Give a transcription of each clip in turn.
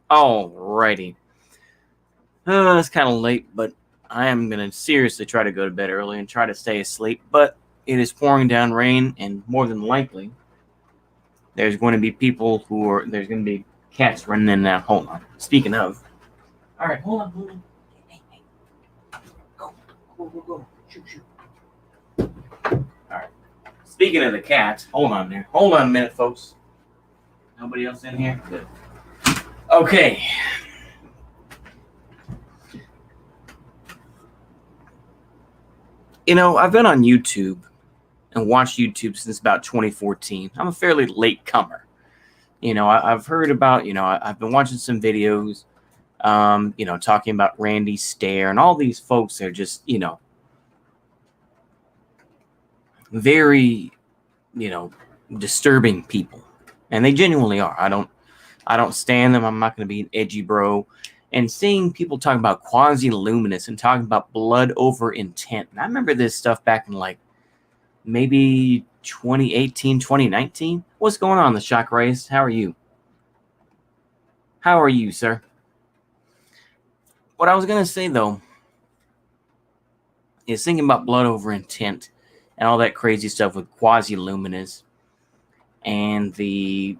Alrighty. It's kind of late, but I am going to seriously try to go to bed early and try to stay asleep. But it is pouring down rain, and more than likely, there's going to be there's going to be cats running in and out. Hold on. Speaking of. Alright, hold on. Hey. Go. Shoot. Alright. Speaking of the cats, hold on there. Hold on a minute, folks. Nobody else in here? Good. Okay. I've been on YouTube and watched YouTube since about 2014. I'm a fairly late comer. I've heard about, I've been watching some videos, talking about Randy Stair and all these folks that are just, very, disturbing people. And they genuinely are. I don't stand them. I'm not going to be an edgy bro. And seeing people talking about quasi-luminous and talking about blood over intent. And I remember this stuff back in like maybe 2018, 2019. What's going on, the Shock Race? How are you? How are you, sir? What I was going to say, though, is thinking about blood over intent and all that crazy stuff with quasi-luminous and the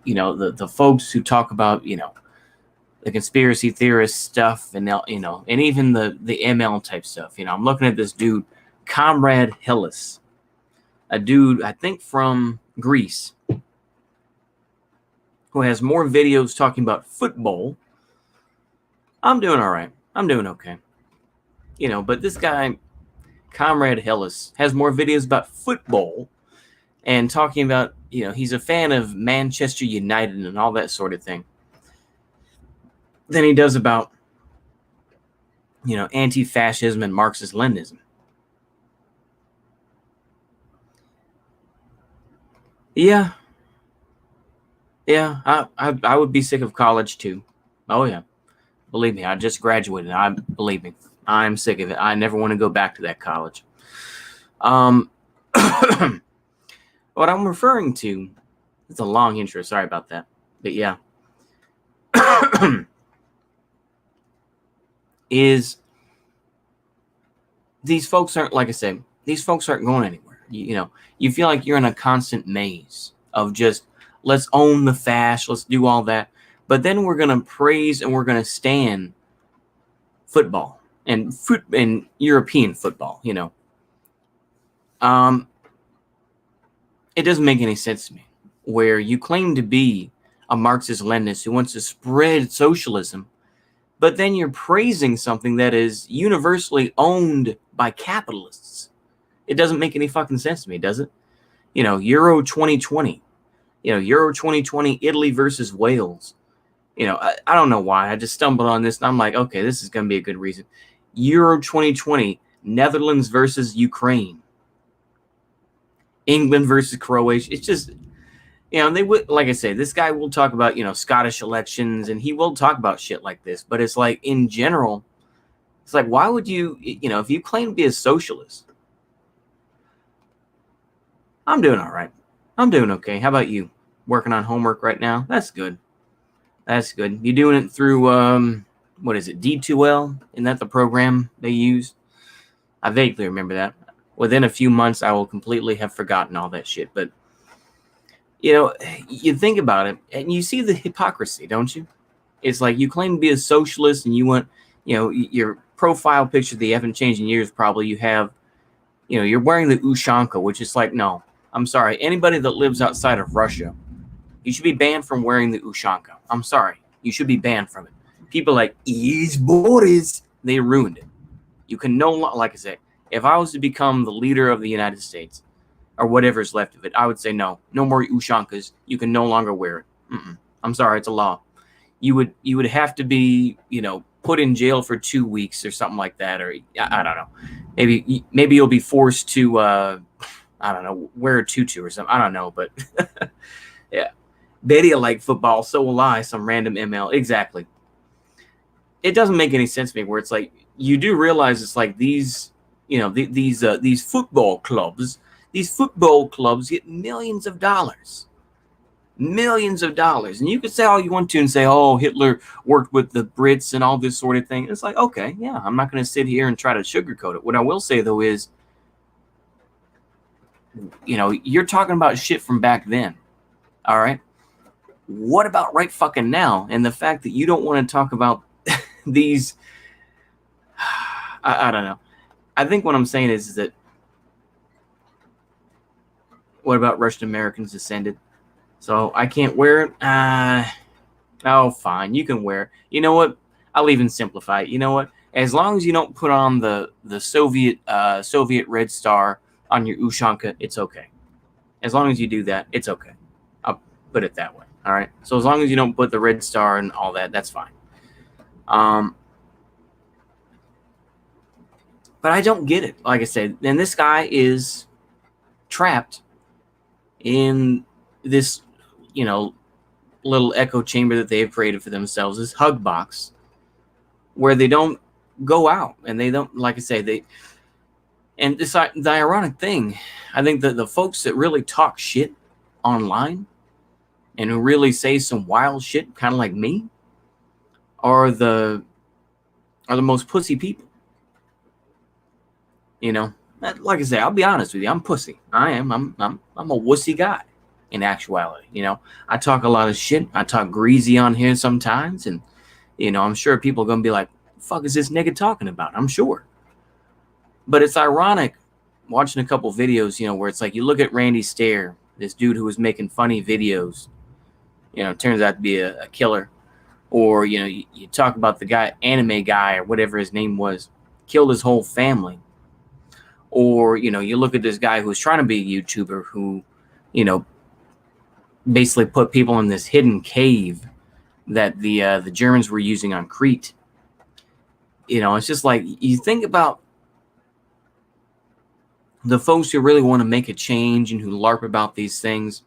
folks who talk about, the conspiracy theorist stuff and, and even the ML type stuff. I'm looking at this dude, Comrade Hillis, a dude, I think from Greece, who has more videos talking about football. I'm doing all right. I'm doing okay. But this guy, Comrade Hillis, has more videos about football and talking about, he's a fan of Manchester United and all that sort of thing than he does about, anti-fascism and Marxist-Leninism. Yeah, I would be sick of college too. Oh yeah, believe me, I just graduated. Believe me, I'm sick of it. I never want to go back to that college. What I'm referring to, it's a long intro. Sorry about that, but yeah. Is these folks aren't, like I said, these folks aren't going anywhere. You feel like you're in a constant maze of just, let's own the fash, let's do all that. But then we're going to praise and we're going to stand football and European football, It doesn't make any sense to me where you claim to be a Marxist-Leninist who wants to spread socialism, but then you're praising something that is universally owned by capitalists. It doesn't make any fucking sense to me, does it? Euro 2020. Euro 2020, Italy versus Wales. I don't know why. I just stumbled on this and I'm like, okay, this is going to be a good reason. Euro 2020, Netherlands versus Ukraine. England versus Croatia. It's just, they would, like I say, this guy will talk about, Scottish elections and he will talk about shit like this. But it's like, in general, it's like, why would you, if you claim to be a socialist, I'm doing all right. I'm doing okay. How about you? Working on homework right now? That's good. That's good. You doing it through, what is it, D2L? Isn't that the program they use? I vaguely remember that. Within a few months, I will completely have forgotten all that shit. But, you think about it, and you see the hypocrisy, don't you? It's like you claim to be a socialist, and you want, your profile picture that you haven't changed in years probably. You have, you're wearing the Ushanka, which is like, no, I'm sorry. Anybody that lives outside of Russia, you should be banned from wearing the Ushanka. I'm sorry. You should be banned from it. People like, Boris, they ruined it. You can no longer, like I say, if I was to become the leader of the United States, or whatever's left of it, I would say no more Ushankas. You can no longer wear it. I'm sorry, it's a law. You would have to be, put in jail for 2 weeks or something like that, or I don't know. Maybe you'll be forced to, I don't know, wear a tutu or something. I don't know, but yeah. Betty will like football, so will I. Some random ML, exactly. It doesn't make any sense to me. Where it's like you do realize it's like these, these football clubs. These football clubs get millions of dollars. millions of dollars. And you could say all you want to and say, oh, Hitler worked with the Brits and all this sort of thing. It's like, okay, yeah, I'm not going to sit here and try to sugarcoat it. What I will say, though, is, you're talking about shit from back then. All right. What about right fucking now? And the fact that you don't want to talk about these, I don't know. I think what I'm saying is that, what about Russian Americans descended? So I can't wear it. Oh, fine. You can wear it. You know what? I'll even simplify it. You know what? As long as you don't put on the Soviet Red Star on your Ushanka, it's okay. As long as you do that, it's okay. I'll put it that way. All right. So as long as you don't put the Red Star and all that, that's fine. But I don't get it. Like I said, and this guy is trapped in this, little echo chamber that they've created for themselves, this hug box, where they don't go out, and they don't, like I say, and this, the ironic thing, I think that the folks that really talk shit online and who really say some wild shit, kind of like me, are the most pussy people. Like I say, I'll be honest with you, I'm pussy. I am. I'm a wussy guy. In actuality, I talk a lot of shit. I talk greasy on here sometimes, and I'm sure people are gonna be like, "The fuck is this nigga talking about?" I'm sure, but it's ironic watching a couple videos, where it's like you look at Randy Stair, this dude who was making funny videos, turns out to be a killer, or you talk about the guy, anime guy or whatever his name was, killed his whole family, or you look at this guy who was trying to be a YouTuber who, basically put people in this hidden cave that the Germans were using on Crete. It's just like you think about the folks who really want to make a change and who LARP about these things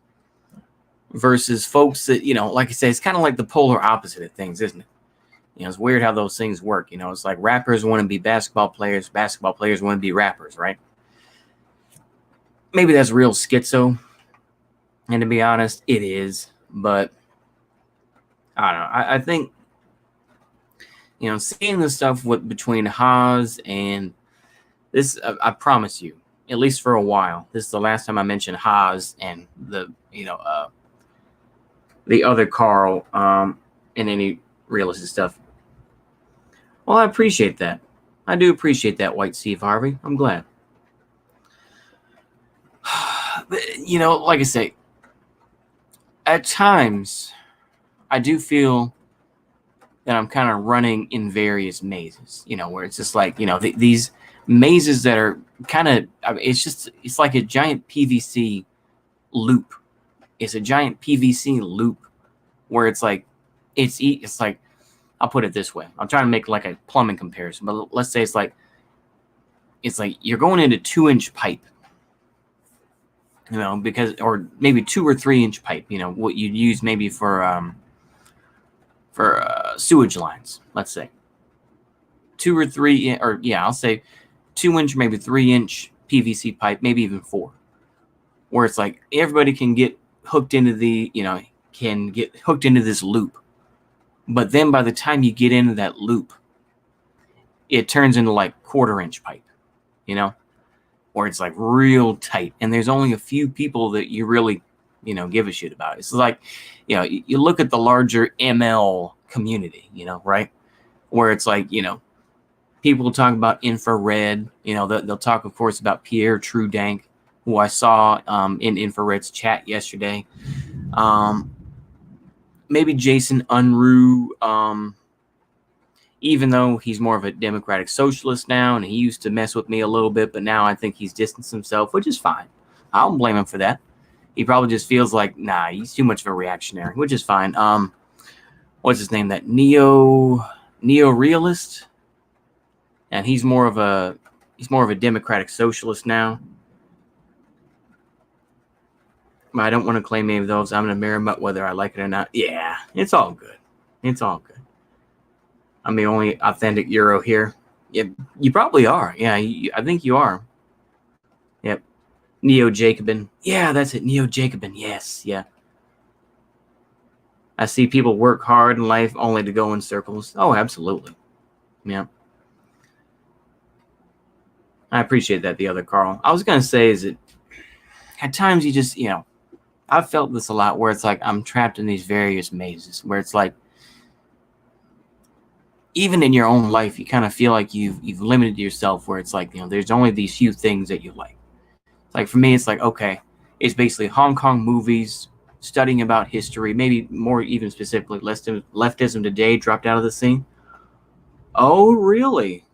versus folks that, like I say, it's kind of like the polar opposite of things, isn't it? It's weird how those things work. It's like rappers want to be basketball players want to be rappers, right? Maybe that's real schizo. And to be honest, it is. But I don't know. I think, seeing the stuff between Haas and this, I promise you, at least for a while, this is the last time I mentioned Haas and the other Carl in any realistic stuff. Well, I appreciate that. I do appreciate that, White Steve Harvey. I'm glad. But, like I say, at times, I do feel that I'm kind of running in various mazes, where it's just like, these mazes that are kind of, it's like a giant PVC loop. It's a giant PVC loop where it's like, it's like, I'll put it this way. I'm trying to make like a plumbing comparison, but let's say it's like you're going into 2-inch pipe. Because, or maybe 2 or 3 inch pipe, what you'd use maybe for sewage lines, let's say 2 or 3, or yeah, I'll say 2-inch, maybe 3-inch PVC pipe, maybe even 4, where it's like everybody can get hooked into this loop. But then by the time you get into that loop, it turns into like 1/4-inch pipe, or it's like real tight, and there's only a few people that you really, give a shit about. It's like, you look at the larger ML community, right? Where it's like, people talk about infrared, they'll talk, of course, about Pierre Trudank, who I saw in Infrared's chat yesterday. Maybe Jason Unruh, even though he's more of a democratic socialist now, and he used to mess with me a little bit, but now I think he's distanced himself, which is fine. I don't blame him for that. He probably just feels like, nah, he's too much of a reactionary, which is fine. What's his name? That neo-realist, and he's more of a democratic socialist now. But I don't want to claim any of those. I'm going to marry him up whether I like it or not. Yeah, it's all good. It's all good. I'm the only authentic Euro here. Yeah, you probably are. Yeah, I think you are. Yep. Neo-Jacobin. Yeah, that's it. Neo-Jacobin. Yes, yeah. I see people work hard in life only to go in circles. Oh, absolutely. Yeah. I appreciate that, the other Carl. I was going to say is that at times you just, I've felt this a lot where it's like I'm trapped in these various mazes where it's like even in your own life you kind of feel like you've limited yourself where it's like, there's only these few things that you like. It's like for me it's like, okay, it's basically Hong Kong movies, studying about history, maybe more even specifically leftism today dropped out of the scene. Oh, really?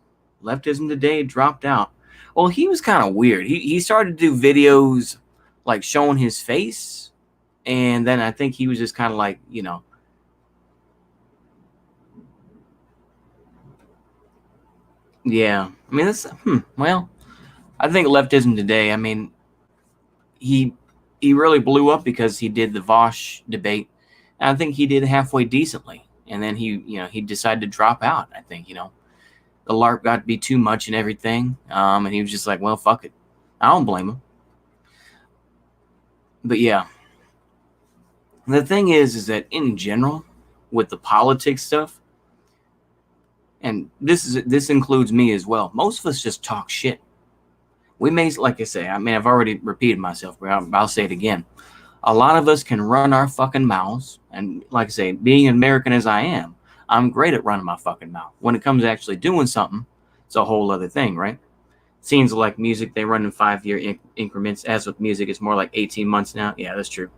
Leftism Today dropped out. Well, he was kind of weird. He started to do videos like showing his face, and then I think he was just kind of like, yeah. I mean, that's well, I think Leftism Today, I mean, he really blew up because he did the Vosh debate. And I think he did halfway decently. And then he decided to drop out. I think, the LARP got to be too much and everything. And he was just like, well, fuck it. I don't blame him. But yeah, the thing is that in general, with the politics stuff, and this includes me as well, most of us just talk shit. We may, like I say, I mean, I've already repeated myself, but I'll say it again. A lot of us can run our fucking mouths, and like I say, being American as I am, I'm great at running my fucking mouth. When it comes to actually doing something, it's a whole other thing, right? Seems like music, they run in 5-year increments. As with music, it's more like 18 months now. Yeah, that's true.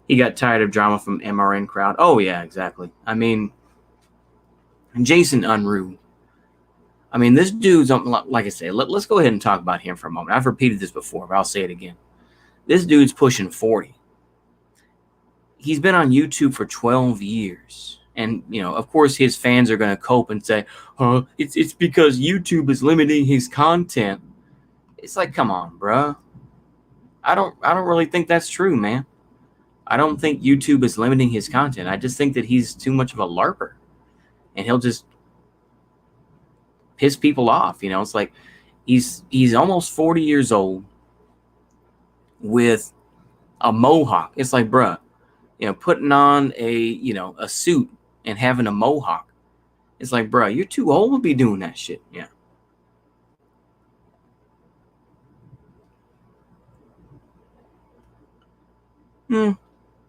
He got tired of drama from MRN crowd. Oh, yeah, exactly. I mean, Jason Unruh. I mean, this dude's, like I say, let's go ahead and talk about him for a moment. I've repeated this before, but I'll say it again. This dude's pushing 40. He's been on YouTube for 12 years. And, of course, his fans are going to cope and say, it's because YouTube is limiting his content. It's like, come on, bruh. I don't really think that's true, man. I don't think YouTube is limiting his content. I just think that he's too much of a LARPer. And he'll just piss people off. It's like he's almost 40 years old with a mohawk. It's like, bruh, putting on a suit and having a mohawk. It's like, bruh, you're too old to be doing that shit. Yeah.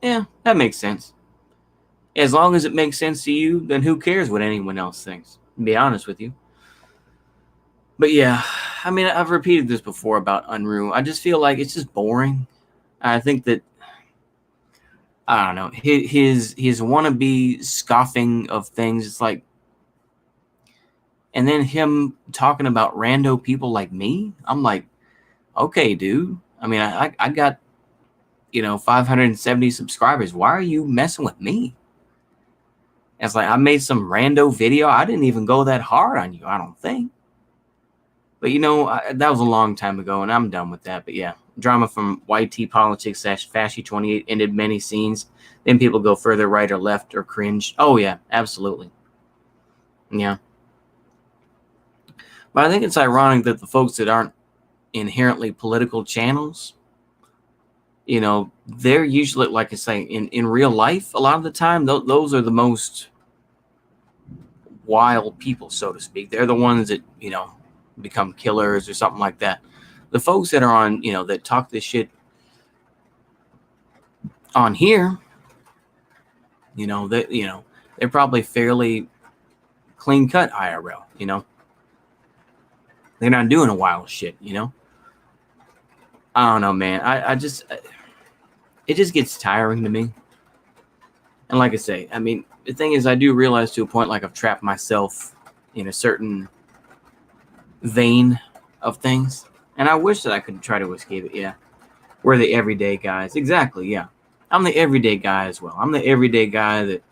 Yeah, that makes sense. As long as it makes sense to you, then who cares what anyone else thinks? To be honest with you. But yeah, I mean, I've repeated this before about Unruh. I just feel like it's just boring. I think that, I don't know, his wannabe scoffing of things. It's like, and then him talking about rando people like me. I'm like, okay, dude. I mean, I got 570 subscribers. Why are you messing with me? It's like I made some rando video. I didn't even go that hard on you, I don't think. But that was a long time ago, and I'm done with that. But yeah, drama from YT Politics / Fashy28 ended many scenes. Then people go further right or left or cringe. Oh yeah, absolutely. Yeah. But I think it's ironic that the folks that aren't inherently political channels, they're usually, like I say, in real life, a lot of the time, those are the most wild people, so to speak. They're the ones that, become killers or something like that. The folks that are on, that talk this shit on here, they're probably fairly clean cut IRL, They're not doing a wild shit, I don't know, man. It just gets tiring to me. And like I say, I mean, the thing is, I do realize to a point, like I've trapped myself in a certain vein of things. And I wish that I could try to escape it. Yeah. We're the everyday guys. Exactly. Yeah. I'm the everyday guy as well. I'm the everyday guy that,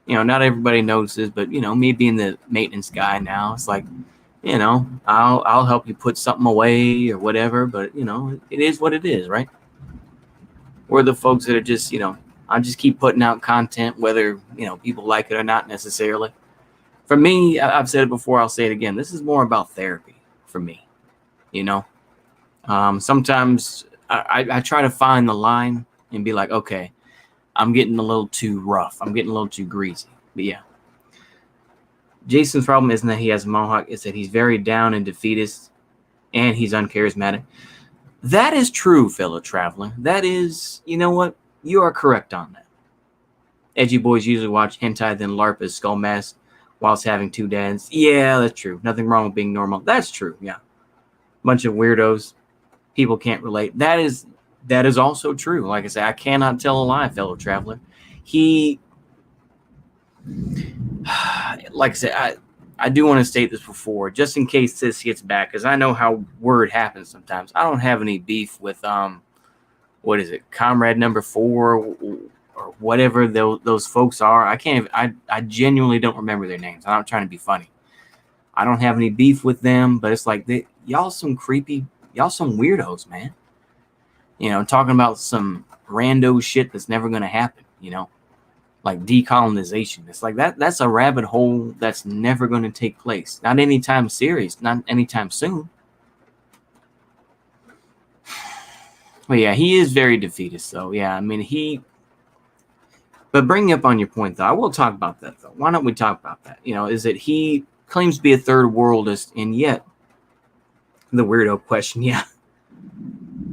not everybody notices, but, me being the maintenance guy now, it's like, I'll help you put something away or whatever, but, it is what it is, right? We're the folks that are just, I just keep putting out content, whether, people like it or not necessarily. For me, I've said it before, I'll say it again. This is more about therapy for me, Sometimes I try to find the line and be like, okay, I'm getting a little too rough. I'm getting a little too greasy. But yeah. Jason's problem isn't that he has a mohawk, it's that he's very down and defeatist, and he's uncharismatic. That is true, fellow traveler. That is, you know what? You are correct on that. Edgy boys usually watch hentai, then LARP as Skull Mask whilst having two dads. Yeah, that's true. Nothing wrong with being normal. That's true, yeah. Bunch of weirdos. People can't relate. That is also true. Like I say, I cannot tell a lie, fellow traveler. He, like I said, I do want to state this before, just in case this gets back, because I know how word happens sometimes. I don't have any beef with what is it, Comrade Number 4 or whatever those folks are. I genuinely don't remember their names. I'm not trying to be funny. I don't have any beef with them, but it's like y'all some weirdos, man. You know, talking about some rando shit that's never gonna happen, you know. Like decolonization. It's like that's a rabbit hole that's never going to take place. Not anytime serious, not anytime soon. But yeah, he is very defeatist, though. Yeah, I mean, but bringing up on your point, though, I will talk about that, though. Why don't we talk about that? You know, is that he claims to be a third worldist, and yet the weirdo question, yeah,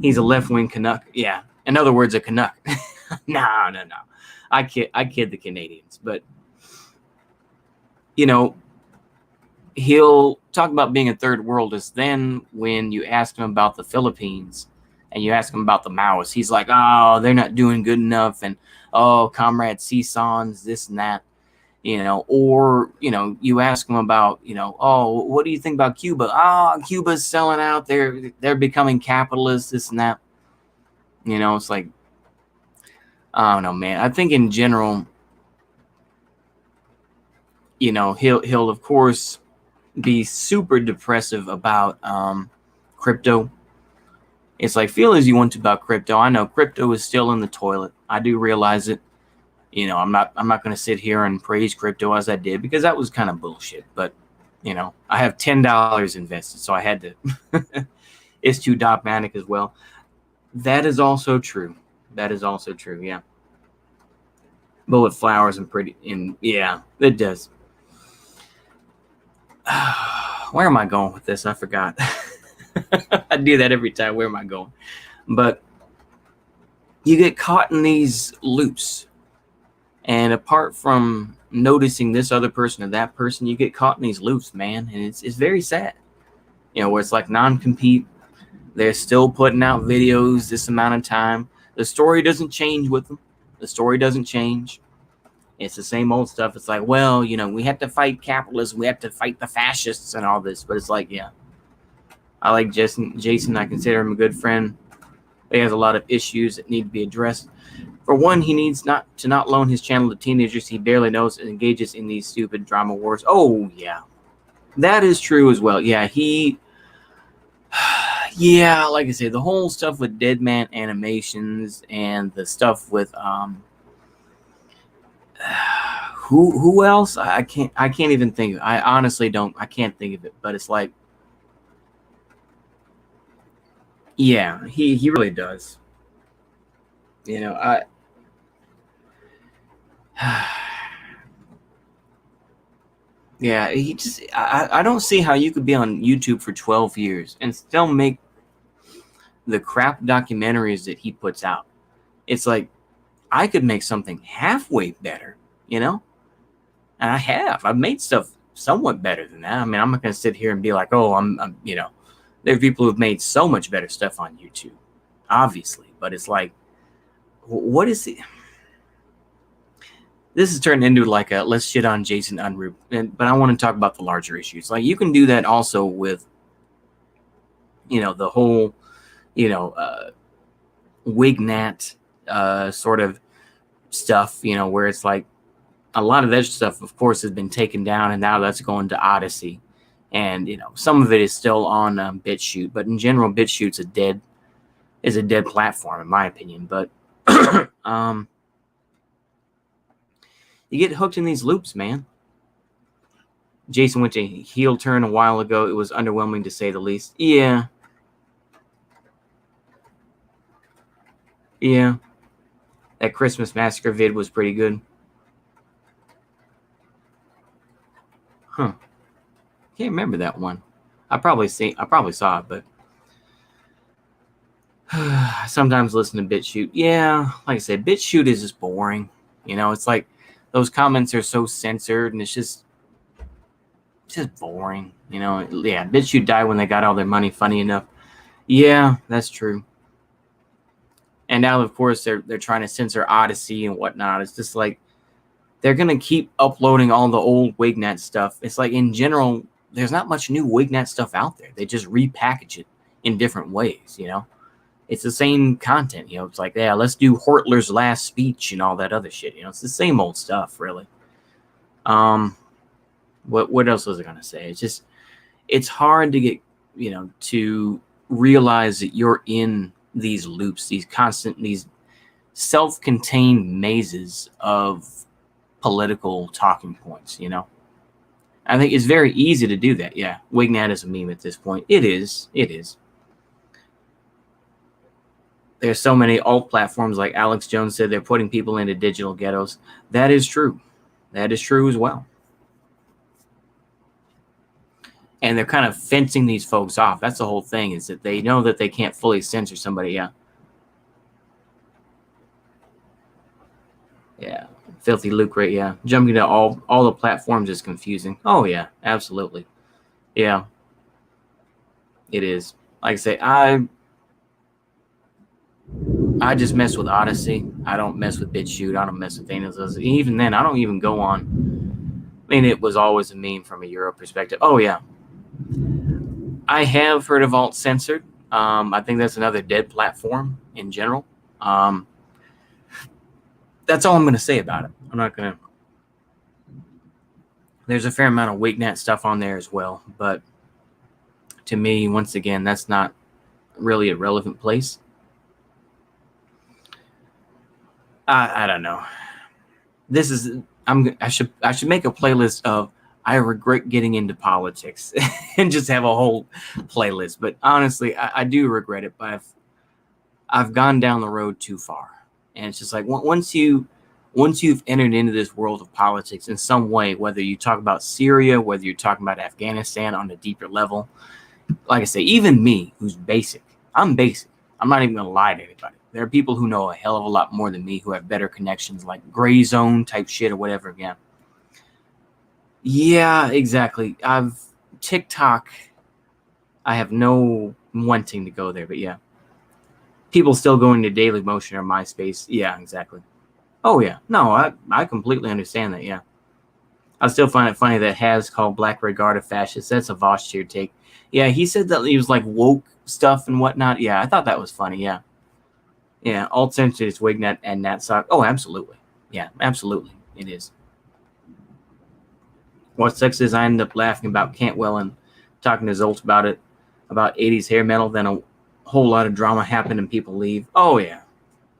he's a left-wing Canuck. Yeah, in other words, a Canuck. No. I kid the Canadians, but you know, he'll talk about being a third worldist. Then when you ask him about the Philippines and you ask him about the Maoists, he's like, oh, they're not doing good enough. And, oh, Comrade Sison's this and that, you know, or, you know, you ask him about, you know, oh, what do you think about Cuba? Oh, Cuba's selling out. They're becoming capitalists, this and that. You know, it's like, I don't know, man. I think in general, you know, he'll of course be super depressive about crypto. It's like, feel as you want to about crypto. I know crypto is still in the toilet. I do realize it. You know, I'm not going to sit here and praise crypto as I did, because that was kind of bullshit. But you know, I have $10 invested, so I had to. It's too dogmatic as well. That is also true. Yeah. But with flowers yeah, it does. Where am I going with this? I forgot. I do that every time. Where am I going? But you get caught in these loops. And apart from noticing this other person or that person, you get caught in these loops, man. And it's very sad. You know, where it's like non-compete. They're still putting out videos this amount of time. The story doesn't change with them. The story doesn't change. It's the same old stuff. It's like, well, you know, we have to fight capitalism. We have to fight the fascists and all this. But it's like, yeah. I like Jason. I consider him a good friend. He has a lot of issues that need to be addressed. For one, he needs not loan his channel to teenagers he barely knows and engages in these stupid drama wars. Oh, yeah. That is true as well. Yeah, yeah, like I say, the whole stuff with Dead Man Animations and the stuff with who else? I can't even think. I honestly don't. I can't think of it. But it's like, yeah, he really does. You know, yeah, he just. I don't see how you could be on YouTube for 12 years and still make the crap documentaries that he puts out. It's like, I could make something halfway better, you know? And I have. I've made stuff somewhat better than that. I mean, I'm not going to sit here and be like, oh, I'm, you know, there are people who've made so much better stuff on YouTube, obviously. But it's like, what is it? This has turned into like a let's shit on Jason Unruh. But I want to talk about the larger issues. Like, you can do that also with, you know, the whole, you know, Wignat sort of stuff, you know, where it's like a lot of that stuff, of course, has been taken down, and now that's going to Odysee. And, you know, some of it is still on BitChute, but in general, BitChute's a dead platform, in my opinion. But you get hooked in these loops, man. Jason went to heel turn a while ago. It was underwhelming, to say the least. Yeah. That Christmas Massacre vid was pretty good. Huh. Can't remember that one. I probably saw it, but I sometimes listen to BitChute. Yeah, like I said, BitChute is just boring. It's like those comments are so censored, and it's just boring. Yeah, BitChute died when they got all their money. Funny enough. Yeah, that's true. And now, of course, they're trying to censor Odysee and whatnot. It's just like they're gonna keep uploading all the old Wignet stuff. It's like in general, there's not much new Wignet stuff out there. They just repackage it in different ways. It's the same content. It's like, yeah, let's do Hortler's last speech and all that other shit. It's the same old stuff, really. What else was I gonna say? It's hard to get to realize that you're in these loops, these self-contained mazes of political talking points. I think it's very easy to do that. Yeah, Wignet is a meme at this point. It is. There's so many alt platforms, like Alex Jones said, they're putting people into digital ghettos. That is true. That is true as well. And they're kind of fencing these folks off. That's the whole thing, is that they know that they can't fully censor somebody. Yeah. Filthy lucre. Yeah. Jumping to all the platforms is confusing. Oh, yeah. Absolutely. Yeah. It is. Like I say, I just mess with Odysee. I don't mess with BitChute. I don't mess with any of those. Even then, I don't even go on. I mean, it was always a meme from a Euro perspective. Oh, yeah. I have heard of Alt Censored. I think that's another dead platform in general. That's all I'm going to say about it. I'm not going to. There's a fair amount of Wignet stuff on there as well. But to me, once again, that's not really a relevant place. I don't know. I should make a playlist of I regret getting into politics and just have a whole playlist. But honestly, I do regret it. But I've gone down the road too far, and it's just like once you've entered into this world of politics in some way, whether you talk about Syria, whether you're talking about Afghanistan on a deeper level, like I say, even me, who's basic, I'm basic. I'm not even gonna lie to anybody. There are people who know a hell of a lot more than me, who have better connections, like gray zone type shit or whatever. Yeah, exactly. TikTok, I have no wanting to go there, but yeah. People still going to Daily Motion or MySpace. Yeah, exactly. Oh, yeah. No, I completely understand that, yeah. I still find it funny that Has called Black Regard a fascist. That's a Voss-cheer take. Yeah, he said that he was like woke stuff and whatnot. Yeah, I thought that was funny, yeah. Yeah, alt censored is Wignet and Natsock. Oh, absolutely. Yeah, absolutely. It is. What sucks is I ended up laughing about Cantwell and talking to Zolt about it, about 80s hair metal. Then a whole lot of drama happened and people leave. Oh, yeah.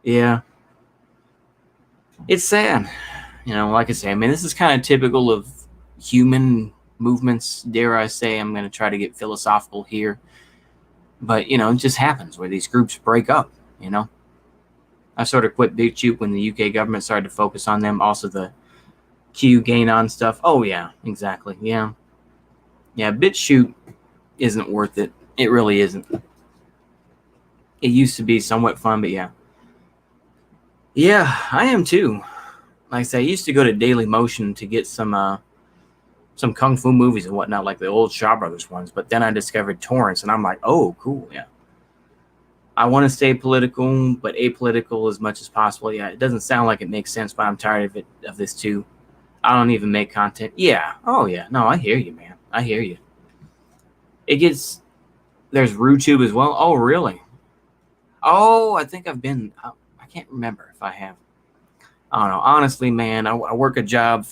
Yeah. It's sad. Like I say, I mean, this is kind of typical of human movements, dare I say. I'm going to try to get philosophical here. But, it just happens where these groups break up, I sort of quit BitChute when the UK government started to focus on them. Also, the QAnon stuff. Oh, yeah, exactly. Yeah. Yeah, BitChute isn't worth it. It really isn't. It used to be somewhat fun, but yeah. Yeah, I am too. Like I say, I used to go to Daily Motion to get some kung fu movies and whatnot, like the old Shaw Brothers ones. But then I discovered torrents, and I'm like, oh, cool, yeah. I want to stay political, but apolitical as much as possible. Yeah, it doesn't sound like it makes sense, but I'm tired of this too. I don't even make content. Yeah. Oh, yeah. No, I hear you, man. I hear you. There's RooTube as well. Oh, really? Oh, I think I've been, I can't remember if I have. I don't know. Honestly, man, I work a job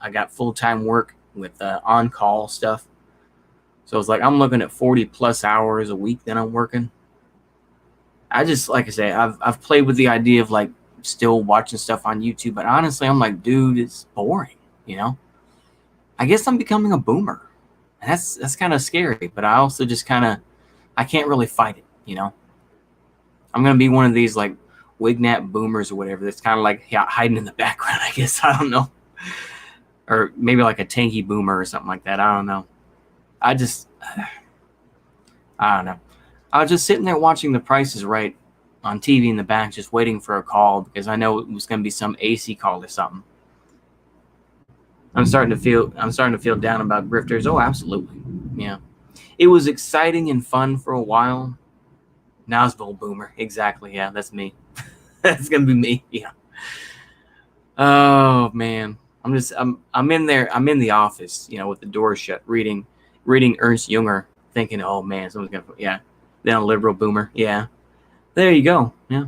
I got full-time work with on-call stuff. So it's like I'm looking at 40 plus hours a week that I'm working. I just, like I say, I've played with the idea of like still watching stuff on YouTube, but honestly, I'm like, dude, it's boring, I guess I'm becoming a boomer. And that's kind of scary, but I also just I can't really fight it, I'm going to be one of these like Wignap boomers or whatever. That's kind of like hiding in the background, I guess. I don't know. Or maybe like a tanky boomer or something like that. I don't know. I don't know. I was just sitting there watching The Price is Right on TV in the back, just waiting for a call because I know it was going to be some AC call or something. I'm starting to feel down about grifters. Oh, absolutely. Yeah. It was exciting and fun for a while. Nosville boomer. Exactly. Yeah, that's me. That's going to be me. Yeah. Oh, man. I'm in there. I'm in the office, with the door shut, reading Ernst Junger, thinking, oh, man, someone's going to, yeah. Then a liberal boomer. Yeah. There you go. Yeah.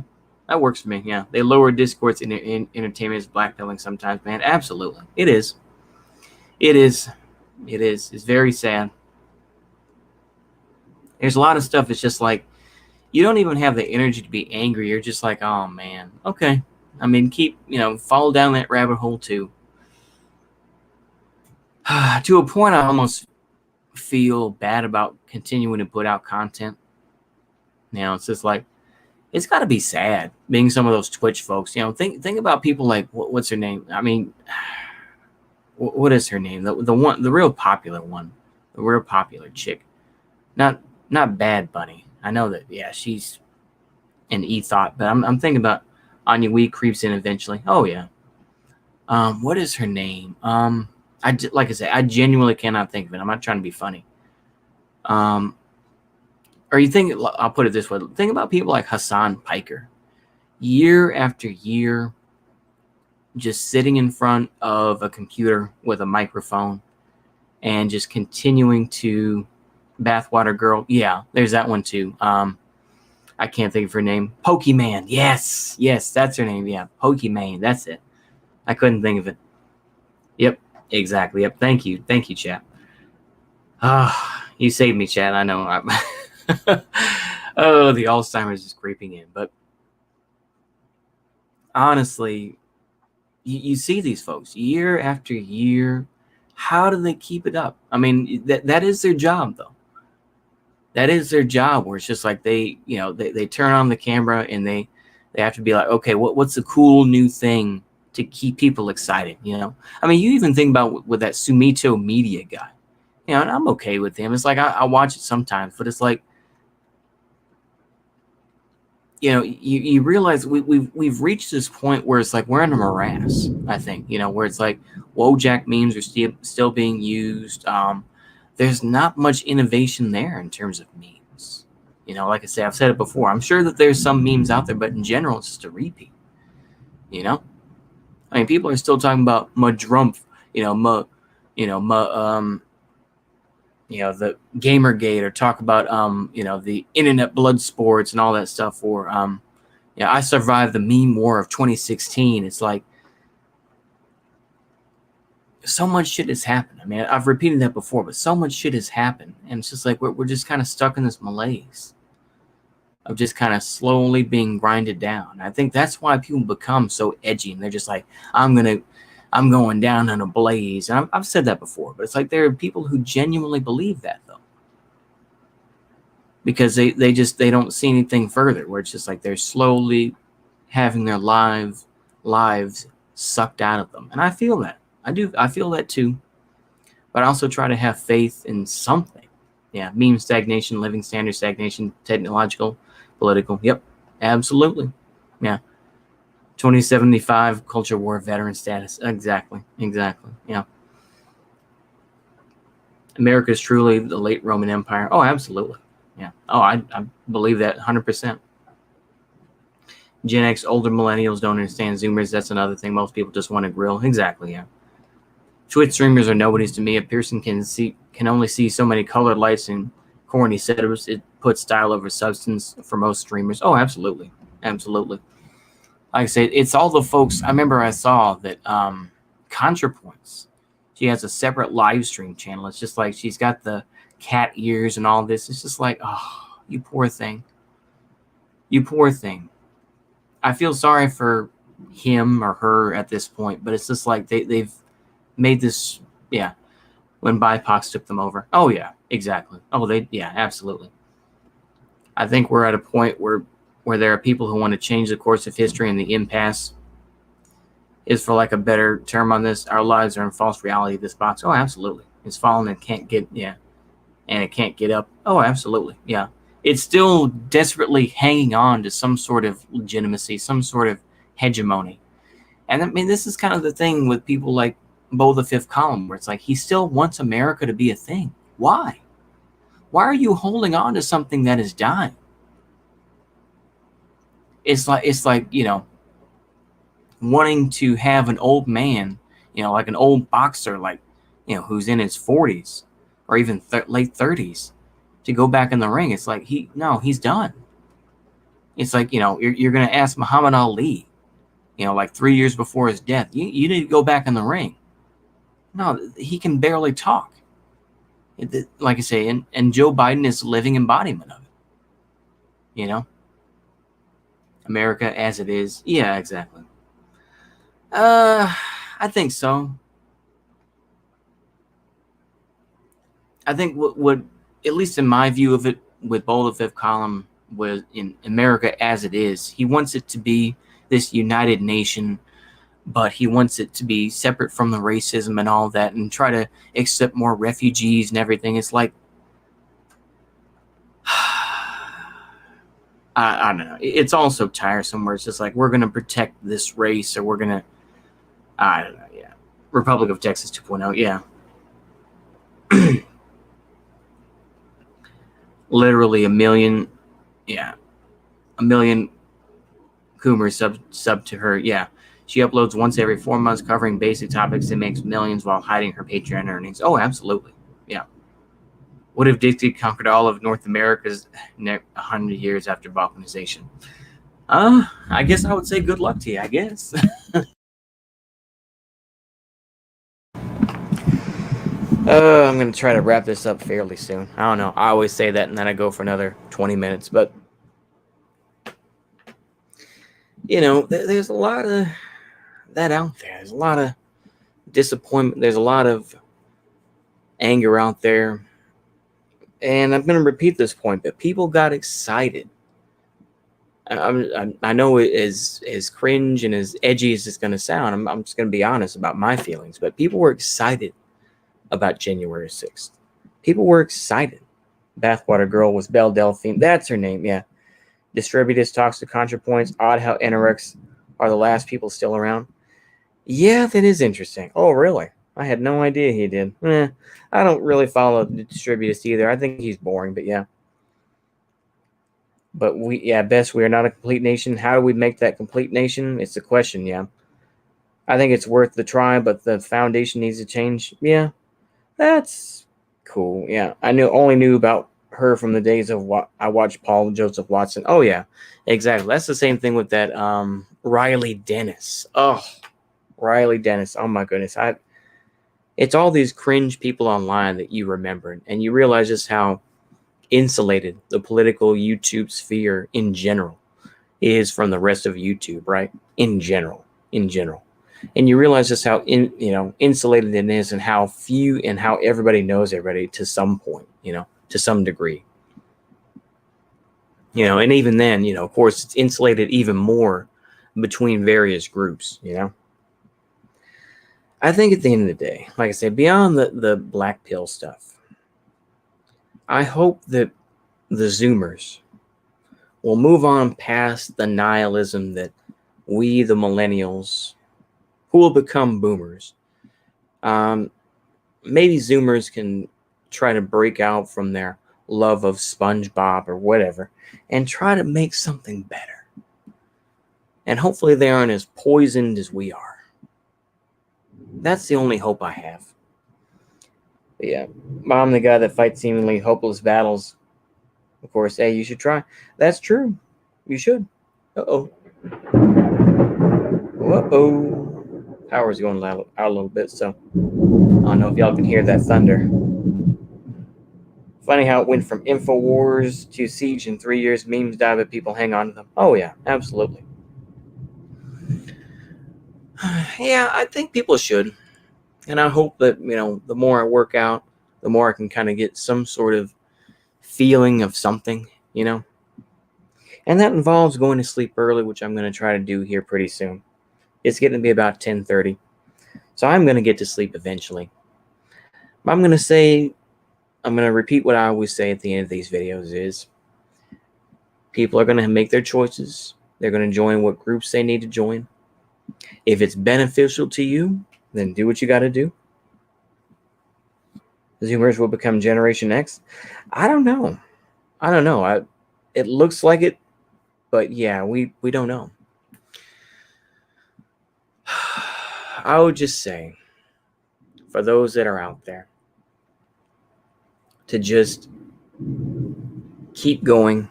That works for me. Yeah. They lower discourse in entertainment is blackpilling sometimes, man. Absolutely. It is. It is. It is. It's very sad. There's a lot of stuff that's just like, you don't even have the energy to be angry. You're just like, oh, man. Okay. I mean, follow down that rabbit hole too. To a point, I almost feel bad about continuing to put out content. It's just like, it's got to be sad being some of those Twitch folks. Think about people like, what's her name? I mean, what is her name? The real popular one, the real popular chick. Not Bad Bunny. I know that. Yeah, she's an e-thought, but I'm thinking about Anya Wee creeps in eventually. Oh yeah. What is her name? Like I said, I genuinely cannot think of it. I'm not trying to be funny. Or you think, I'll put it this way. Think about people like Hassan Piker. Year after year, just sitting in front of a computer with a microphone and just continuing to Bathwater Girl. Yeah, there's that one too. I can't think of her name. Pokemon. Yes, that's her name. Yeah, Pokemon. That's it. I couldn't think of it. Yep, exactly. Yep. Thank you, chat. You saved me, chat. I know. Oh, the Alzheimer's is creeping in. But honestly, you see these folks year after year. How do they keep it up? I mean, that is their job, though. That is their job, where it's just like they turn on the camera and they have to be like, okay, what's the cool new thing to keep people excited? I mean, you even think about with that Sumito Media guy, and I'm okay with him. It's like I watch it sometimes, but it's like, you realize we've reached this point where it's like we're in a morass. I think where it's like Wojak memes are still being used. There's not much innovation there in terms of memes. Like I say, I've said it before. I'm sure that there's some memes out there, but in general, it's just a repeat. I mean, people are still talking about Madrumpf, the Gamergate, or talk about the internet blood sports and all that stuff. Or I survived the meme war of 2016. It's like, so much shit has happened. I mean, I've repeated that before, but so much shit has happened, and it's just like we're just kind of stuck in this malaise of just kind of slowly being grinded down. I think that's why people become so edgy, and they're just like, I'm going down in a blaze. And I've said that before, but it's like there are people who genuinely believe that, though, because they don't see anything further, where it's just like they're slowly having their lives sucked out of them. And I feel that. I feel that too. But I also try to have faith in something. Yeah, meme stagnation, living standard stagnation, technological, political. Yep, absolutely. Yeah. 2075 culture war veteran status. Exactly. Yeah. America is truly the late Roman Empire. Oh, absolutely. Yeah. Oh, I believe that 100%. Gen X, older millennials don't understand Zoomers. That's another thing. Most people just want to grill. Exactly. Yeah. Twitch streamers are nobodies to me. A person can only see so many colored lights and corny setups. It puts style over substance for most streamers. Oh, absolutely. Like I said, it's all the folks. I remember I saw that ContraPoints, she has a separate live stream channel. It's just like she's got the cat ears and all this. It's just like, oh, you poor thing. I feel sorry for him or her at this point, but it's just like they've made this, yeah, when BIPOC took them over. Oh, yeah, exactly. Oh, absolutely. I think we're at a point where where there are people who want to change the course of history, and the impasse is, for like a better term on this, our lives are in false reality. This box, oh, absolutely, it's fallen and can't get, and it can't get up. Oh, absolutely, yeah. It's still desperately hanging on to some sort of legitimacy, some sort of hegemony. And I mean, this is kind of the thing with people like Bo the Fifth Column, where it's like he still wants America to be a thing. Why? Why are you holding on to something that is dying? It's like wanting to have an old man, like an old boxer, like, who's in his 40s or even late 30s, to go back in the ring. It's like he's done. It's like, you're going to ask Muhammad Ali, like 3 years before his death, you need to go back in the ring. No, he can barely talk. Like I say, and Joe Biden is a living embodiment of it. America as it is. Yeah, exactly. I think so. I think what at least in my view of it, with Bo the Fifth Column, was in America as it is, he wants it to be this united nation, but he wants it to be separate from the racism and all that, and try to accept more refugees and everything. It's like, I don't know. It's all so tiresome, where it's just like, we're going to protect this race, or we're going to, I don't know, yeah. Republic of Texas 2.0, yeah. Literally a million Coomers sub to her, yeah. She uploads once every 4 months covering basic topics and makes millions while hiding her Patreon earnings. Oh, absolutely, yeah. What if Dixie conquered all of North America's 100 years after balkanization? I guess I would say good luck to you, I guess. I'm going to try to wrap this up fairly soon. I don't know. I always say that, and then I go for another 20 minutes. But, there's a lot of that out there. There's a lot of disappointment. There's a lot of anger out there. And I'm going to repeat this point, but people got excited. I know as cringe and as edgy as it's going to sound, I'm just going to be honest about my feelings, but people were excited about January 6th. People were excited. Bathwater Girl was Belle Delphine. That's her name, yeah. Distributus talks to ContraPoints. Odd how anorex are the last people still around. Yeah, that is interesting. Oh, really? I had no idea he did. I don't really follow Distributus either. I think he's boring, but yeah. But Bess, we are not a complete nation. How do we make that complete nation? It's a question, yeah. I think it's worth the try, but the foundation needs to change. Yeah, that's cool. Yeah, I only knew about her from the days of what I watched Paul Joseph Watson. Oh yeah, exactly. That's the same thing with that Riley Dennis. Oh, Riley Dennis. Oh my goodness. It's all these cringe people online that you remember, and you realize just how insulated the political YouTube sphere in general is from the rest of YouTube, right? In general. And you realize just how insulated it is, and how few and how everybody knows everybody to some point, to some degree. And even then, of course, it's insulated even more between various groups, I think at the end of the day, like I said, beyond the black pill stuff, I hope that the Zoomers will move on past the nihilism that we, the millennials, who will become boomers, maybe Zoomers can try to break out from their love of SpongeBob or whatever and try to make something better. And hopefully they aren't as poisoned as we are. That's the only hope I have. But yeah, I'm the guy that fights seemingly hopeless battles. Of course, hey, you should try. That's true. You should. Uh-oh. Power's going out a little bit, so I don't know if y'all can hear that thunder. Funny how it went from InfoWars to Siege in 3 years. Memes die, but people hang on to them. Oh, yeah, absolutely. Yeah, I think people should. And I hope that, the more I work out, the more I can kind of get some sort of feeling of something, And that involves going to sleep early, which I'm going to try to do here pretty soon. It's getting to be about 10:30. So I'm going to get to sleep eventually. I'm going to repeat what I always say at the end of these videos is people are going to make their choices. They're going to join what groups they need to join. If it's beneficial to you, then do what you got to do. Zoomers will become Generation X. I don't know. It looks like it, but yeah, we don't know. I would just say, for those that are out there, to just keep going,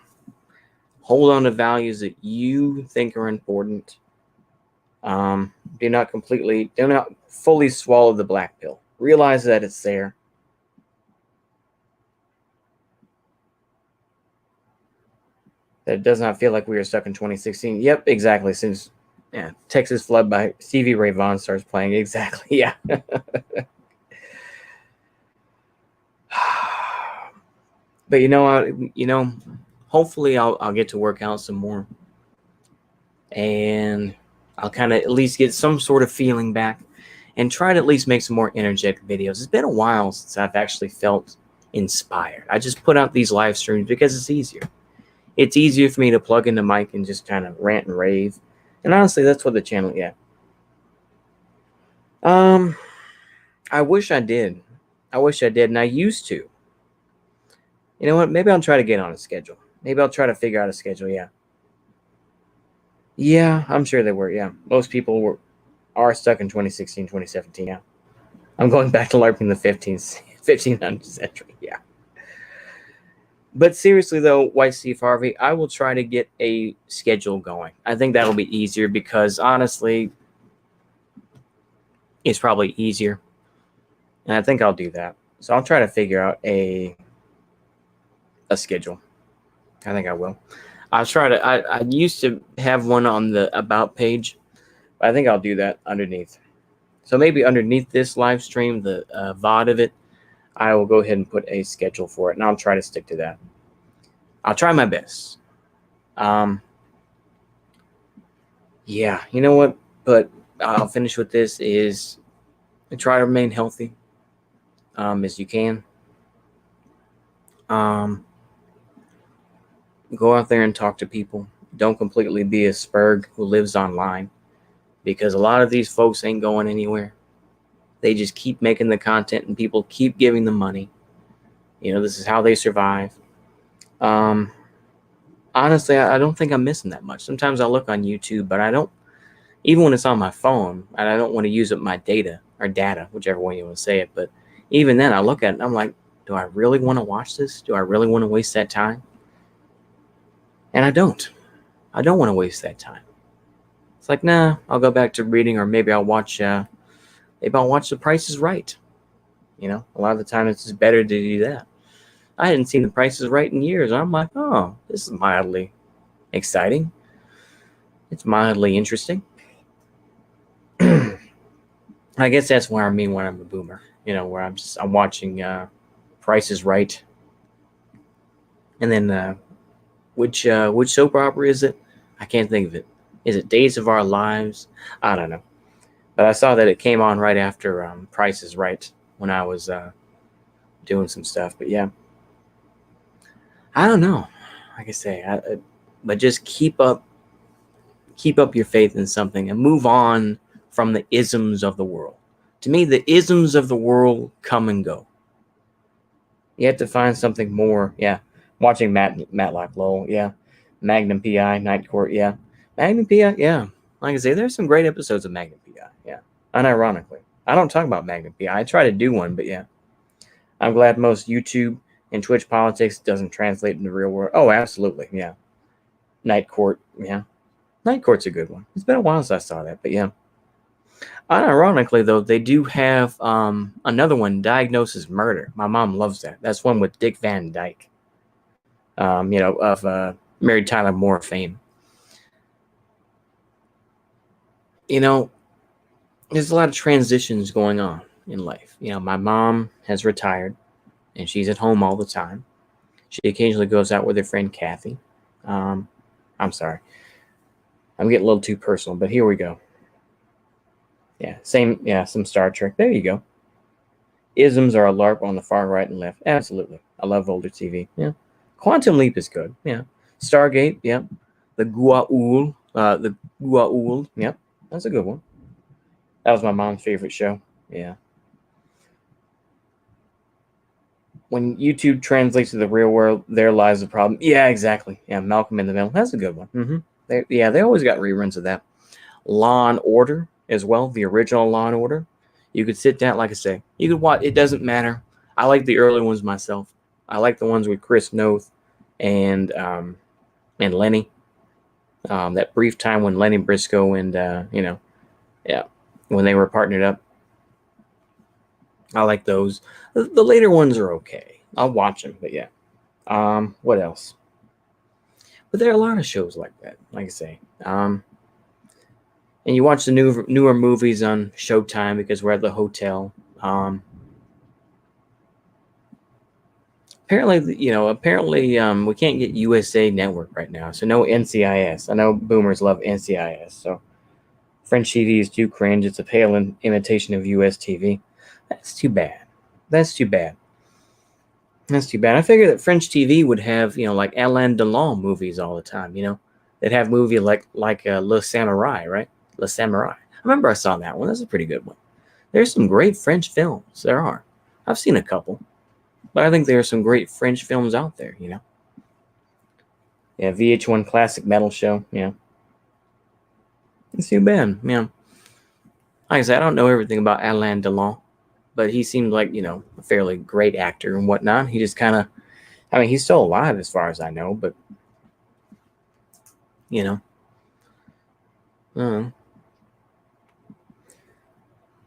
hold on to values that you think are important. Do not fully swallow the black pill. Realize that it's there. That it does not feel like we are stuck in 2016. Yep, exactly. Since Texas Flood by Stevie Ray Vaughan starts playing. Exactly. Yeah. But hopefully I'll get to work out some more, and I'll kind of at least get some sort of feeling back, and try to at least make some more energetic videos. It's been a while since I've actually felt inspired. I just put out these live streams because it's easier. It's easier for me to plug in the mic and just kind of rant and rave. And honestly, that's what the channel, yeah. I wish I did. And I used to. You know what? Maybe I'll try to get on a schedule. Maybe I'll try to figure out a schedule, yeah. Yeah, I'm sure they were, yeah. Most people are stuck in 2016, 2017, yeah. I'm going back to LARPing the 1500th century, yeah. But seriously, though, White Steve Harvey, I will try to get a schedule going. I think that'll be easier because, honestly, it's probably easier. And I think I'll do that. So I'll try to figure out a schedule. I think I will. I used to have one on the About page, but I think I'll do that underneath. So maybe underneath this live stream, the VOD of it, I will go ahead and put a schedule for it, and I'll try to stick to that. I'll try my best. Yeah, you know what? But I'll finish with this is try to remain healthy as you can. Go out there and talk to people. Don't completely be a spurg who lives online, because a lot of these folks ain't going anywhere. They just keep making the content and people keep giving them money. This is how they survive. Honestly, I don't think I'm missing that much. Sometimes I look on YouTube, but I don't, even when it's on my phone, and I don't want to use up my data, whichever way you want to say it. But even then I look at it and I'm like, do I really want to watch this? Do I really want to waste that time? And I don't want to waste that time. It's like, nah, I'll go back to reading, or maybe I'll watch The Price is Right. A lot of the time it's just better to do that. I hadn't seen The Price is Right in years. I'm like, oh, this is mildly exciting. It's mildly interesting. I guess that's what I mean when I'm a boomer, where I'm watching Price is Right. And then which soap opera is it? I can't think of it. Is it Days of Our Lives? I don't know. But I saw that it came on right after Price is Right when I was doing some stuff. But yeah, I don't know. Like I say, but just keep up your faith in something and move on from the isms of the world. To me, the isms of the world come and go. You have to find something more. Yeah, watching Matlock Lowell. Yeah, Magnum PI, Night Court. Yeah, Magnum PI. Yeah, like I say, there's some great episodes of Magnum PI. Yeah, unironically, I don't talk about Magnum PI. I try to do one, but yeah, I'm glad most YouTube and Twitch politics doesn't translate in the real world. Oh, absolutely. Yeah, Night Court. Yeah, Night Court's a good one. It's been a while since I saw that, but yeah. Unironically, though, they do have another one, Diagnosis Murder. My mom loves that. That's one with Dick Van Dyke, of Mary Tyler Moore fame. There's a lot of transitions going on in life. My mom has retired, and she's at home all the time. She occasionally goes out with her friend Kathy. I'm sorry. I'm getting a little too personal, but here we go. Yeah, same. Yeah, some Star Trek. There you go. Isms are a LARP on the far right and left. Absolutely. I love older TV. Yeah. Quantum Leap is good. Yeah. Stargate. Yeah. The Gua'uld. The Gua'uld. Yep. That's a good one. That was my mom's favorite show. Yeah. When YouTube translates to the real world, there lies the problem. Yeah, exactly. Yeah, Malcolm in the Middle. That's a good one. They always got reruns of that. Law and Order as well, the original Law and Order. You could sit down, like I say, you could watch. It doesn't matter. I like the early ones myself. I like the ones with Chris Noth and Lenny. That brief time when Lenny Briscoe and yeah, when they were partnered up. I like those. The later ones are okay. I'll watch them, but yeah. What else? But there are a lot of shows like that. Like I say, and you watch the newer movies on Showtime because we're at the hotel. Apparently, we can't get USA Network right now, so no NCIS. I know boomers love NCIS, so French TV is too cringe. It's a pale imitation of US TV. That's too bad. That's too bad. That's too bad. I figured that French TV would have, like Alain Delon movies all the time. They'd have movie like Le Samurai, right? Le Samurai. I remember I saw that one. That's a pretty good one. There's some great French films. There are. I've seen a couple, but I think there are some great French films out there. Yeah, VH1 Classic Metal Show. Yeah, it's too bad. Yeah, like I said, I don't know everything about Alain Delon, but he seemed like a fairly great actor and whatnot. He just kind of, he's still alive as far as I know, but uh,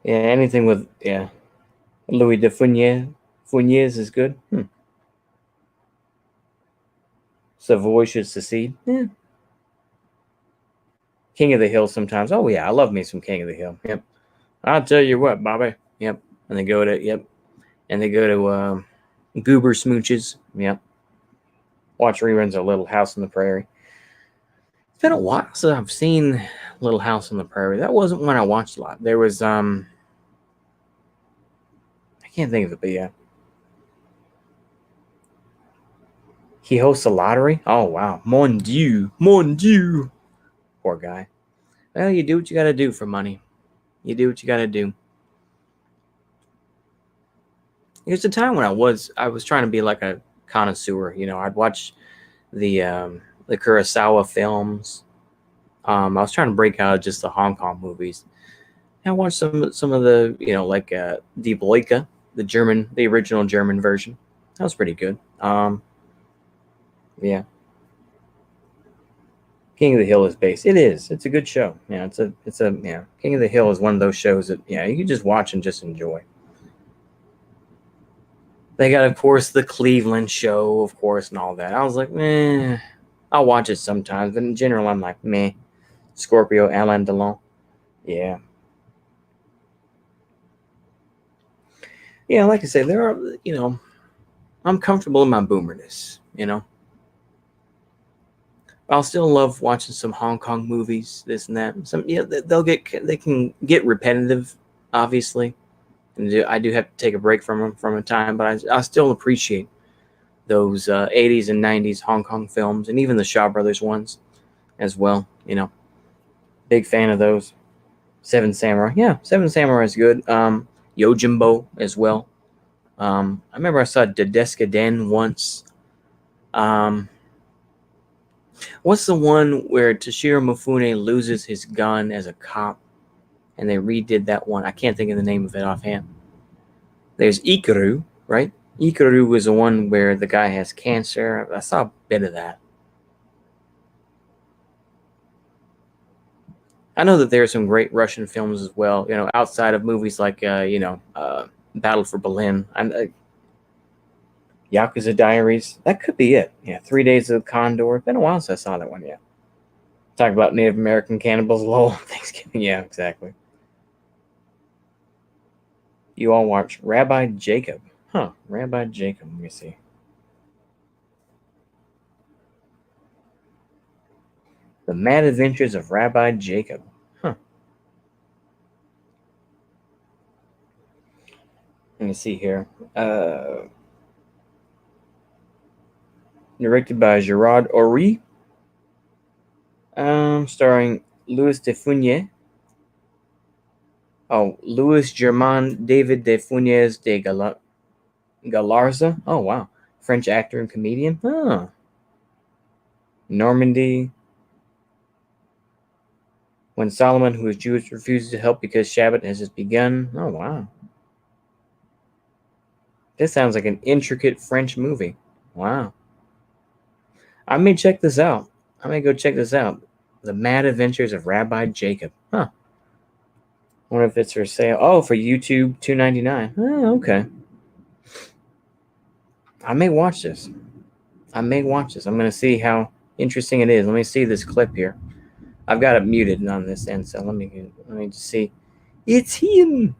yeah, anything with Louis de Funès is good. Savoy should secede. Yeah. King of the Hill sometimes. Oh yeah, I love me some King of the Hill. Yep. I'll tell you what, Bobby. Yep. And they go to Goober Smooches. Yep. Watch reruns of Little House on the Prairie. It's been a while since I've seen Little House on the Prairie. That wasn't one I watched a lot. There was I can't think of it, but yeah. He hosts a lottery. Oh wow, mon dieu, mon dieu. Poor guy. Well, you do what you got to do for money. You do what you got to do. There's a time when I was trying to be like a connoisseur. I'd watch the Kurosawa films. I was trying to break out of just the Hong Kong movies. And I watched some of the like Die Boyka, the original German version. That was pretty good. Yeah. King of the Hill is based. It is. It's a good show. Yeah, it's a King of the Hill is one of those shows that you can just watch and just enjoy. They got, of course, the Cleveland show, of course, and all that. I was like, I'll watch it sometimes, but in general, I'm like, meh. Scorpio, Alain Delon. Yeah. Yeah, like I said, there are, I'm comfortable in my boomerness, I'll still love watching some Hong Kong movies, this and that. They can get repetitive, obviously. And I do have to take a break from them from a time, but I still appreciate those 80s and 90s Hong Kong films and even the Shaw Brothers ones as well. Big fan of those. Seven Samurai. Yeah, Seven Samurai is good. Yojimbo as well. I remember I saw Dedeska Den once. What's the one where Toshiro Mifune loses his gun as a cop and they redid that one? I can't think of the name of it offhand. There's Ikaru, right? Ikaru was the one where the guy has cancer. I saw a bit of that. I know that there are some great Russian films as well, outside of movies like, Battle for Berlin. Yakuza Diaries. That could be it. Yeah, 3 Days of the Condor. It's been a while since I saw that one, yeah. Talk about Native American cannibals, lol. Thanksgiving. Yeah, exactly. You all watch Rabbi Jacob. Huh, Rabbi Jacob. Let me see. The Mad Adventures of Rabbi Jacob. Huh. Let me see here. Directed by Gerard Horry. Starring Louis de Funès. Oh, Louis Germain David de Funès de Galarza. Oh, wow. French actor and comedian. Oh. Normandy. When Solomon, who is Jewish, refuses to help because Shabbat has just begun. Oh, wow. This sounds like an intricate French movie. Wow. I may check this out. I may go check this out. The Mad Adventures of Rabbi Jacob. Huh. I wonder if it's for sale. Oh, for YouTube, $2.99. Oh, okay. I may watch this. I'm going to see how interesting it is. Let me see this clip here. I've got it muted on this end, so let me just see. It's him.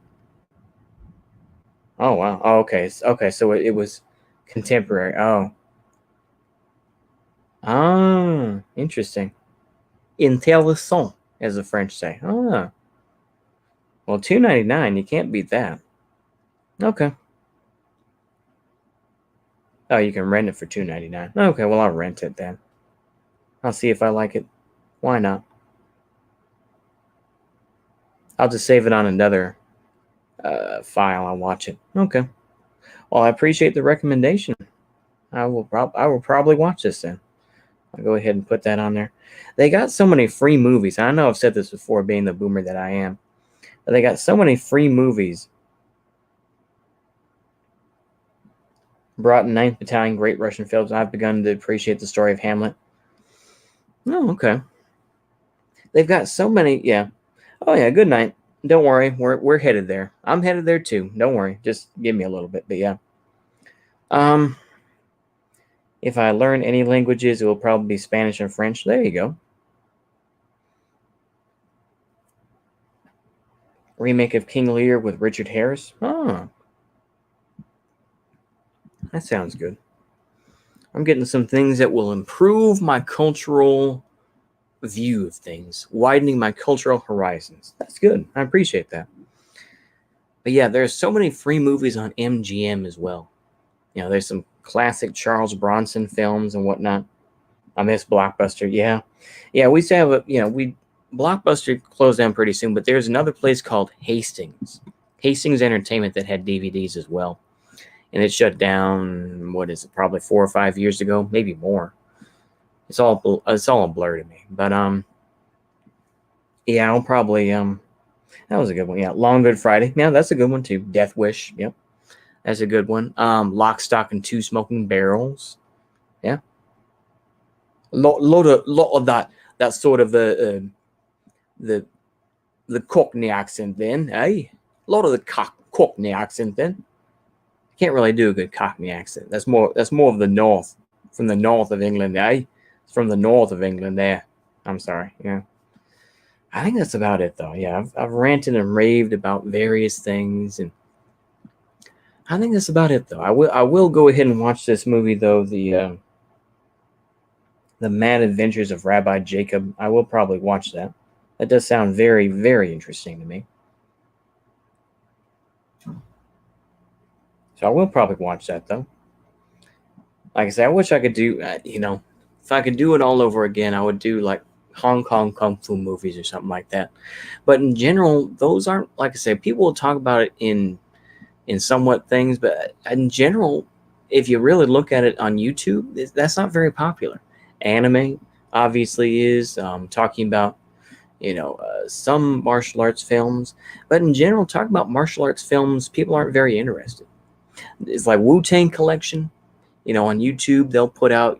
Oh, wow. Oh, okay. Okay, so it was contemporary. Oh. Ah, interesting. Intéressant, as the French say. Ah. Well, $2.99, you can't beat that. Okay. Oh, you can rent it for $2.99. Okay, well, I'll rent it then. I'll see if I like it. Why not? I'll just save it on another file. I'll watch it. Okay. Well, I appreciate the recommendation. I will probably watch this then. I'll go ahead and put that on there. They got so many free movies. I know I've said this before, being the boomer that I am. But they got so many free movies. Brought in 9th Battalion, Great Russian Films. I've begun to appreciate the story of Hamlet. Oh, okay. They've got so many. Yeah. Oh, yeah. Good night. Don't worry. We're headed there. I'm headed there too. Don't worry. Just give me a little bit. But yeah. If I learn any languages, it will probably be Spanish and French. There you go. Remake of King Lear with Richard Harris. Oh. That sounds good. I'm getting some things that will improve my cultural view of things, widening my cultural horizons. That's good. I appreciate that. But yeah, there's so many free movies on MGM as well. You know, there's some classic Charles Bronson films and whatnot. I miss Blockbuster. Yeah. We used to have Blockbuster closed down pretty soon, but there's another place called Hastings Entertainment that had DVDs as well. And it shut down, what is it, probably 4 or 5 years ago, maybe more. It's all a blur to me. But yeah, I'll probably that was a good one. Yeah, Long Good Friday. Yeah, that's a good one too. Death Wish. Yep. That's a good one. Lock, Stock, and Two Smoking Barrels. Yeah. Lot of that sort of the Cockney accent then, eh? A lot of the Cockney accent then. Can't really do a good Cockney accent. That's more of the north, from the north of England, eh? It's from the north of England there. I'm sorry. Yeah. I think that's about it though. Yeah, I've ranted and raved about various things, and I think that's about it though. I will go ahead and watch this movie though, the Mad Adventures of Rabbi Jacob. I will probably watch that. That does sound very, very interesting to me. So I will probably watch that though. Like I said, I wish I could do, if I could do it all over again, I would do like Hong Kong Kung Fu movies or something like that. But in general, those aren't, like I said, people will talk about it in somewhat things, but in general, if you really look at it on YouTube, that's not very popular. Anime obviously is, talking about, some martial arts films, but in general, talking about martial arts films, people aren't very interested. It's like Wu-Tang Collection, on YouTube, they'll put out,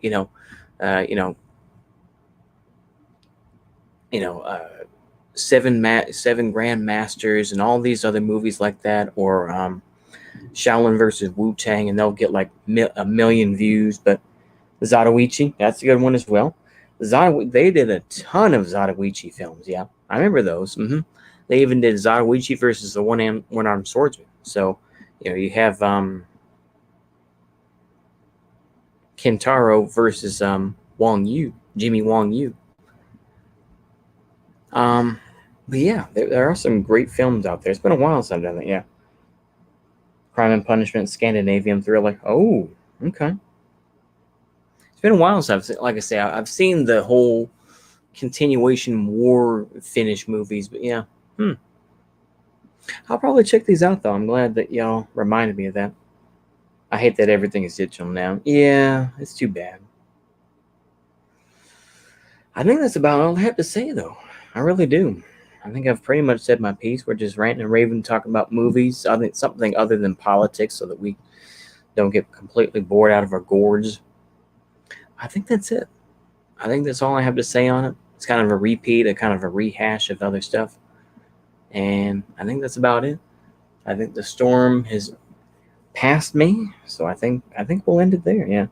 seven Grandmasters and all these other movies like that, or Shaolin versus Wu-Tang, and they'll get like a million views. But Zatoichi, that's a good one as well. They did a ton of Zatoichi films. Yeah, I remember those. They even did Zatoichi versus the one-armed swordsman. So, you have Kentaro versus Jimmy Wong Yu. But yeah, there are some great films out there. It's been a while since I've done that. Yeah, Crime and Punishment, Scandinavian thriller. Oh, okay. It's been a while since like I say, I've seen the whole continuation war finish movies, but yeah, I'll probably check these out though. I'm glad that y'all reminded me of that. I hate that everything is digital now. Yeah, it's too bad. I think that's about all I have to say though. I really do. I think I've pretty much said my piece. We're just ranting and raving, talking about movies. I think something other than politics, so that we don't get completely bored out of our gourds. I think that's it. I think that's all I have to say on it. It's kind of a repeat, a kind of a rehash of other stuff, and I think that's about it. I think the storm has passed me, so I think we'll end it there. Yeah,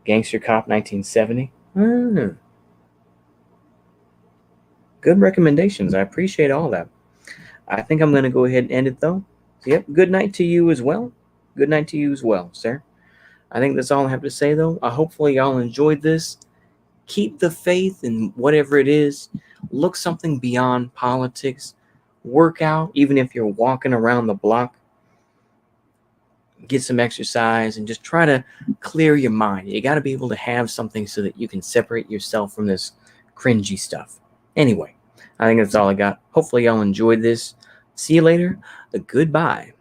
Gangster Cop 1970. Good recommendations. I appreciate all that. I think I'm going to go ahead and end it though. So, yep. Good night to you as well. Good night to you as well, sir. I think that's all I have to say though. Hopefully y'all enjoyed this. Keep the faith in whatever it is. Look something beyond politics. Work out, even if you're walking around the block. Get some exercise and just try to clear your mind. You got to be able to have something so that you can separate yourself from this cringy stuff. Anyway, I think that's all I got. Hopefully y'all enjoyed this. See you later. Goodbye.